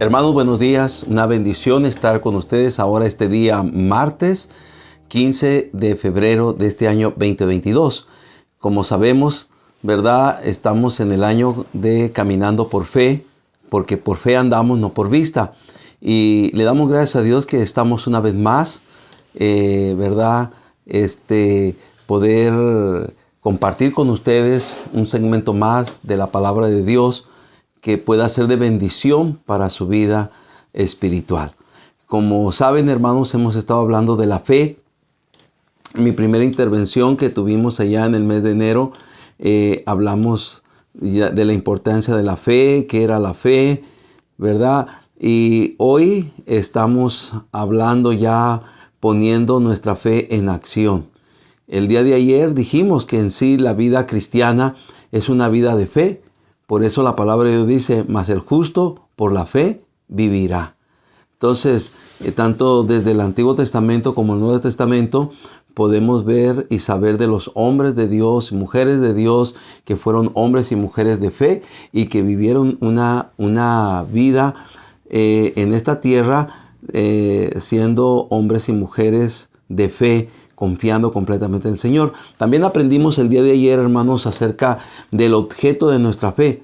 Hermanos, buenos días. Una bendición estar con ustedes ahora este día martes 15 de febrero de este año 2022. Como sabemos, ¿verdad? Estamos en el año de caminando por fe, porque por fe andamos, no por vista. Y le damos gracias a Dios que estamos una vez más, ¿verdad? Poder compartir con ustedes un segmento más de la palabra de Dios que pueda ser de bendición para su vida espiritual. Como saben, hermanos, hemos estado hablando de la fe. Mi primera intervención que tuvimos allá en el mes de enero, hablamos de la importancia de la fe, qué era la fe, ¿verdad? Y hoy estamos hablando ya, poniendo nuestra fe en acción. El día de ayer dijimos que en sí la vida cristiana es una vida de fe. Por eso la palabra de Dios dice, mas el justo por la fe vivirá. Entonces, tanto desde el Antiguo Testamento como el Nuevo Testamento, podemos ver y saber de los hombres de Dios, mujeres de Dios, que fueron hombres y mujeres de fe y que vivieron una vida en esta tierra siendo hombres y mujeres de fe, confiando completamente en el Señor. También aprendimos el día de ayer, hermanos, acerca del objeto de nuestra fe.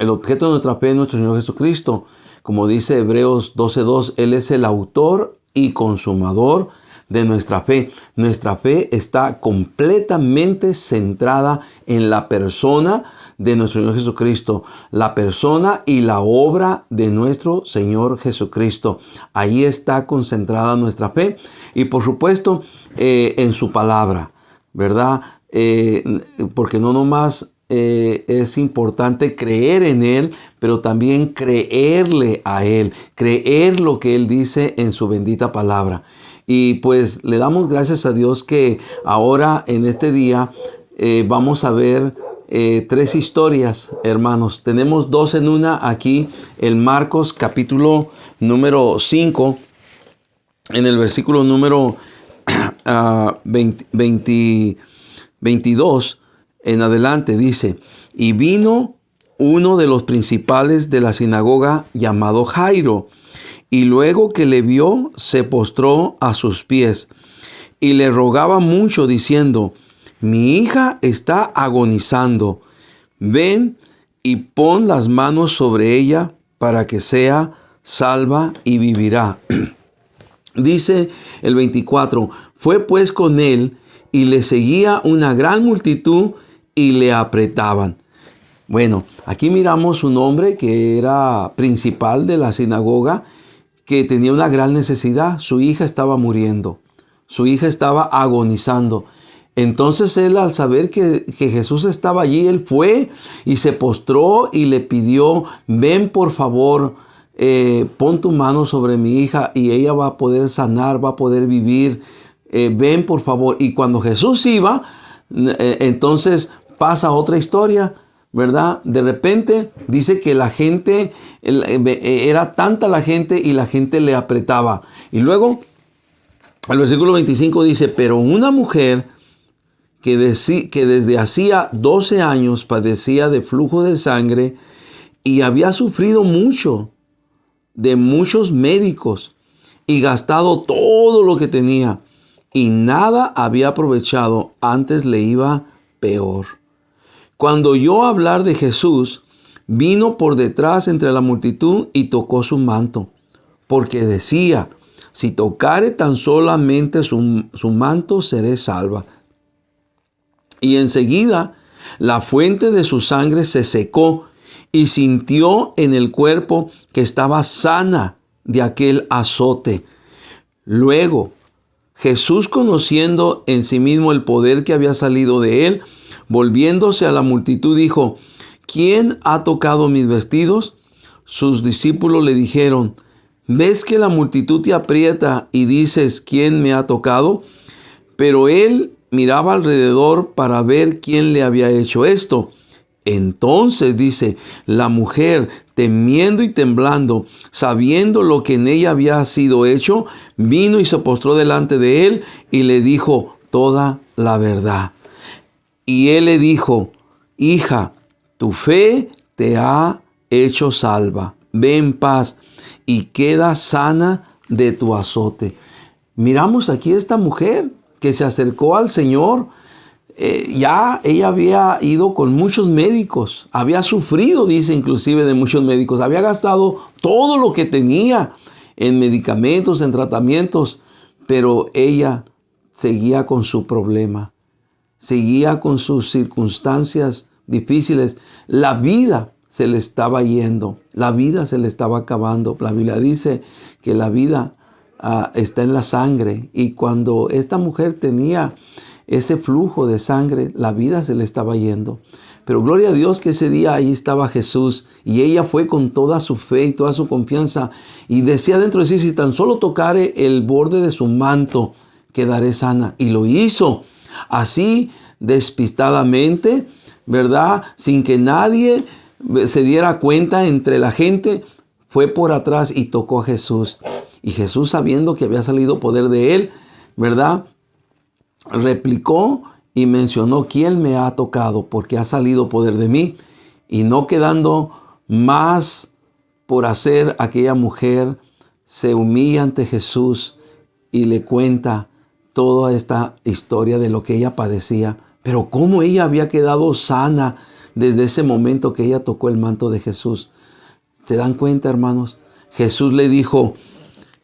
El objeto de nuestra fe es nuestro Señor Jesucristo. Como dice Hebreos 12:2, Él es el autor y consumador de nuestra fe. Nuestra fe está completamente centrada en la persona de nuestro Señor Jesucristo, la persona y la obra de nuestro Señor Jesucristo. Ahí está concentrada nuestra fe y por supuesto en su palabra, ¿verdad? Porque no nomás es importante creer en Él, pero también creerle a Él, creer lo que Él dice en su bendita palabra. Y pues le damos gracias a Dios que ahora en este día vamos a ver tres historias, hermanos. Tenemos dos en una aquí, en Marcos capítulo número 5, en el versículo número 22 en adelante dice, y vino uno de los principales de la sinagoga llamado Jairo, y luego que le vio, se postró a sus pies y le rogaba mucho diciendo, mi hija está agonizando, ven y pon las manos sobre ella para que sea salva y vivirá. Dice el 24, fue pues con él y le seguía una gran multitud y le apretaban. Bueno, aquí miramos un hombre que era principal de la sinagoga, que tenía una gran necesidad. Su hija estaba muriendo, su hija estaba agonizando. Entonces él, al saber que Jesús estaba allí, él fue y se postró y le pidió, ven por favor, pon tu mano sobre mi hija y ella va a poder sanar, va a poder vivir. Ven por favor. Y cuando Jesús iba, entonces pasa otra historia, ¿verdad? De repente dice que la gente, era tanta la gente y la gente le apretaba. Y luego, el versículo 25 dice, pero una mujer que desde hacía 12 años padecía de flujo de sangre y había sufrido mucho de muchos médicos y gastado todo lo que tenía y nada había aprovechado, antes le iba peor. Cuando oyó hablar de Jesús, vino por detrás entre la multitud y tocó su manto, porque decía, si tocare tan solamente su manto, seré salva. Y enseguida la fuente de su sangre se secó y sintió en el cuerpo que estaba sana de aquel azote. Luego, Jesús, conociendo en sí mismo el poder que había salido de él, volviéndose a la multitud, dijo, ¿quién ha tocado mis vestidos? Sus discípulos le dijeron, ¿ves que la multitud te aprieta y dices, ¿quién me ha tocado? Pero él miraba alrededor para ver quién le había hecho esto. Entonces, dice, la mujer, temiendo y temblando, sabiendo lo que en ella había sido hecho, vino y se postró delante de él y le dijo toda la verdad. Y él le dijo, hija, tu fe te ha hecho salva. ve en paz y queda sana de tu azote. Miramos aquí a esta mujer que se acercó al Señor. Ya ella había ido con muchos médicos, había sufrido, dice inclusive, de muchos médicos, había gastado todo lo que tenía en medicamentos, en tratamientos, pero ella seguía con su problema, seguía con sus circunstancias difíciles. La vida se le estaba yendo, la vida se le estaba acabando. La Biblia dice que la vida está en la sangre, y cuando esta mujer tenía ese flujo de sangre, la vida se le estaba yendo. Pero gloria a Dios que ese día ahí estaba Jesús, y ella fue con toda su fe y toda su confianza, y decía dentro de sí: si tan solo tocare el borde de su manto, quedaré sana. Y lo hizo así, despistadamente, ¿verdad? Sin que nadie se diera cuenta entre la gente. Fue por atrás y tocó a Jesús. Y Jesús, sabiendo que había salido poder de él, ¿verdad?, replicó y mencionó: ¿quién me ha tocado? Porque ha salido poder de mí. Y no quedando más por hacer, aquella mujer se humilla ante Jesús y le cuenta toda esta historia de lo que ella padecía, pero cómo ella había quedado sana desde ese momento que ella tocó el manto de Jesús. ¿Se dan cuenta, hermanos? Jesús le dijo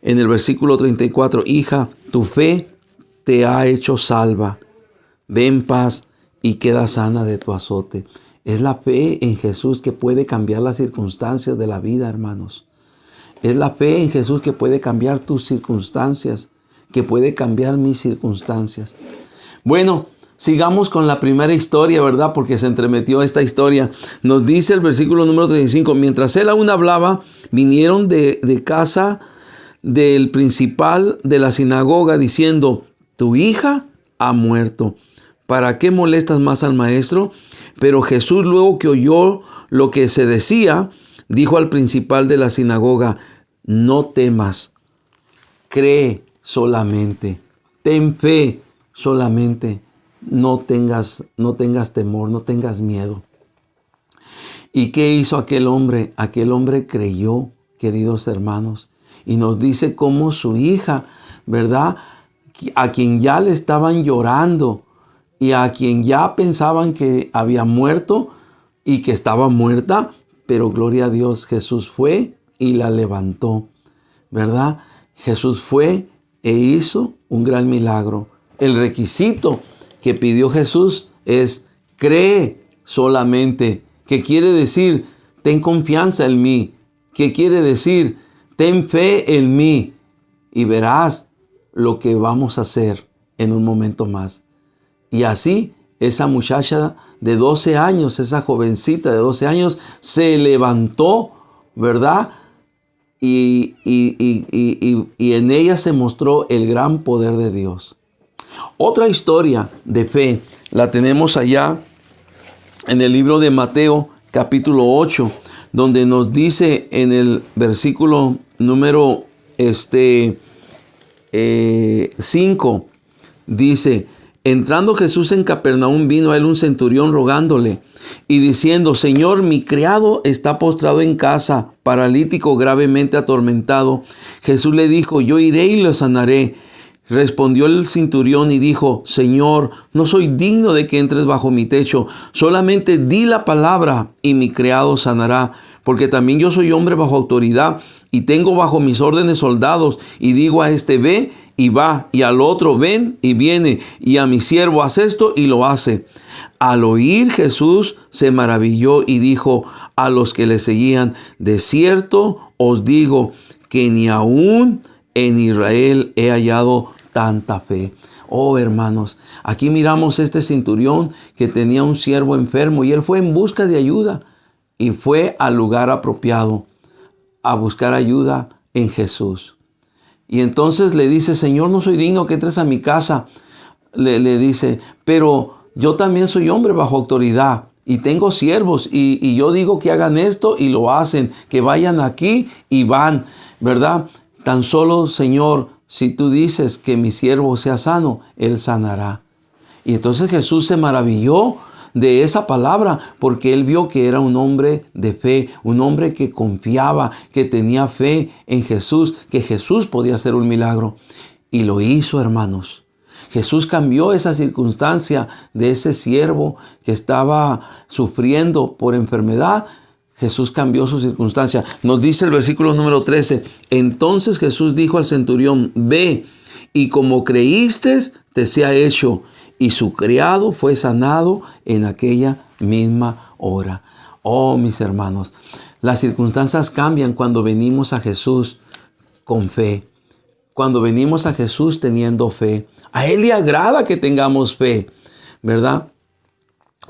en el versículo 34: hija, tu fe te ha hecho salva. Ve en paz y queda sana de tu azote. Es la fe en Jesús que puede cambiar las circunstancias de la vida, hermanos. Es la fe en Jesús que puede cambiar tus circunstancias, que puede cambiar mis circunstancias. Bueno, sigamos con la primera historia, ¿verdad? Porque se entremetió esta historia. Nos dice el versículo número 35: mientras él aún hablaba, vinieron de casa del principal de la sinagoga diciendo: tu hija ha muerto. ¿Para qué molestas más al maestro? Pero Jesús, luego que oyó lo que se decía, dijo al principal de la sinagoga: no temas, cree solamente, ten fe solamente, no tengas temor, no tengas miedo. ¿Y qué hizo aquel hombre? Aquel hombre creyó, queridos hermanos, y nos dice cómo su hija, ¿verdad?, a quien ya le estaban llorando y a quien ya pensaban que había muerto y que estaba muerta, pero gloria a Dios, Jesús fue y la levantó, ¿verdad? Jesús fue e hizo un gran milagro. El requisito que pidió Jesús es: cree solamente. ¿Qué quiere decir? Ten confianza en mí. ¿Qué quiere decir? Ten fe en mí y verás lo que vamos a hacer en un momento más. Y así esa muchacha de 12 años, esa jovencita de 12 años, se levantó, ¿verdad? Y en ella se mostró el gran poder de Dios. Otra historia de fe la tenemos allá en el libro de Mateo, capítulo 8, donde nos dice en el versículo número 5, dice: entrando Jesús en Capernaum, vino a él un centurión rogándole y diciendo: Señor, mi criado está postrado en casa, paralítico, gravemente atormentado. Jesús le dijo: yo iré y lo sanaré. Respondió el centurión y dijo: Señor, no soy digno de que entres bajo mi techo, solamente di la palabra y mi criado sanará, porque también yo soy hombre bajo autoridad y tengo bajo mis órdenes soldados, y digo a este: ve, y va, y al otro: ven, y viene, y a mi siervo: haz esto, y lo hace. Al oír Jesús se maravilló y dijo a los que le seguían: de cierto os digo que ni aún en Israel he hallado tanta fe. Oh, hermanos, aquí miramos este centurión que tenía un siervo enfermo y él fue en busca de ayuda y fue al lugar apropiado a buscar ayuda en Jesús. Y entonces le dice: Señor, no soy digno que entres a mi casa. Le dice: pero yo también soy hombre bajo autoridad y tengo siervos y yo digo que hagan esto y lo hacen, que vayan aquí y van, ¿verdad? Tan solo, Señor, si tú dices que mi siervo sea sano, él sanará. Y entonces Jesús se maravilló de esa palabra, porque él vio que era un hombre de fe, un hombre que confiaba, que tenía fe en Jesús, que Jesús podía hacer un milagro. Y lo hizo, hermanos. Jesús cambió esa circunstancia de ese siervo que estaba sufriendo por enfermedad. Jesús cambió su circunstancia. Nos dice el versículo número 13. Entonces Jesús dijo al centurión, ve, y como creíste, te sea hecho. Y su criado fue sanado en aquella misma hora. Oh, mis hermanos, las circunstancias cambian cuando venimos a Jesús con fe. Cuando venimos a Jesús teniendo fe. A Él le agrada que tengamos fe, ¿verdad?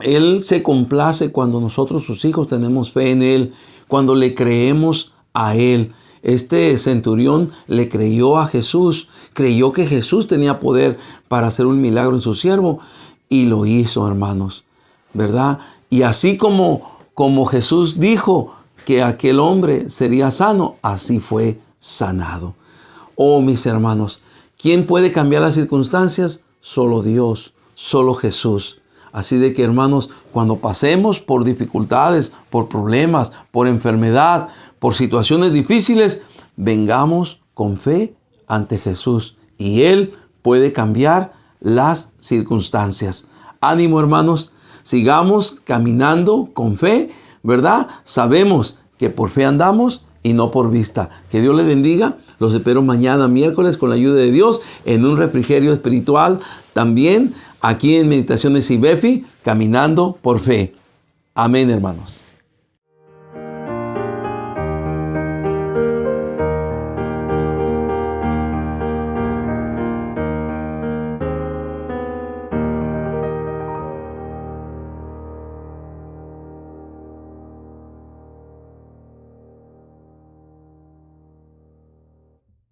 Él se complace cuando nosotros, sus hijos, tenemos fe en Él, cuando le creemos a Él. Este centurión le creyó a Jesús, creyó que Jesús tenía poder para hacer un milagro en su siervo y lo hizo, hermanos, ¿verdad? Y así como Jesús dijo que aquel hombre sería sano, así fue sanado. Oh, mis hermanos, ¿quién puede cambiar las circunstancias? Solo Dios, solo Jesús. Así de que, hermanos, cuando pasemos por dificultades, por problemas, por enfermedad, por situaciones difíciles, vengamos con fe ante Jesús y Él puede cambiar las circunstancias. Ánimo, hermanos, sigamos caminando con fe, ¿verdad? Sabemos que por fe andamos y no por vista. Que Dios les bendiga. Los espero mañana miércoles con la ayuda de Dios en un refrigerio espiritual. También aquí en Meditaciones IBEFI, caminando por fe. Amén, hermanos.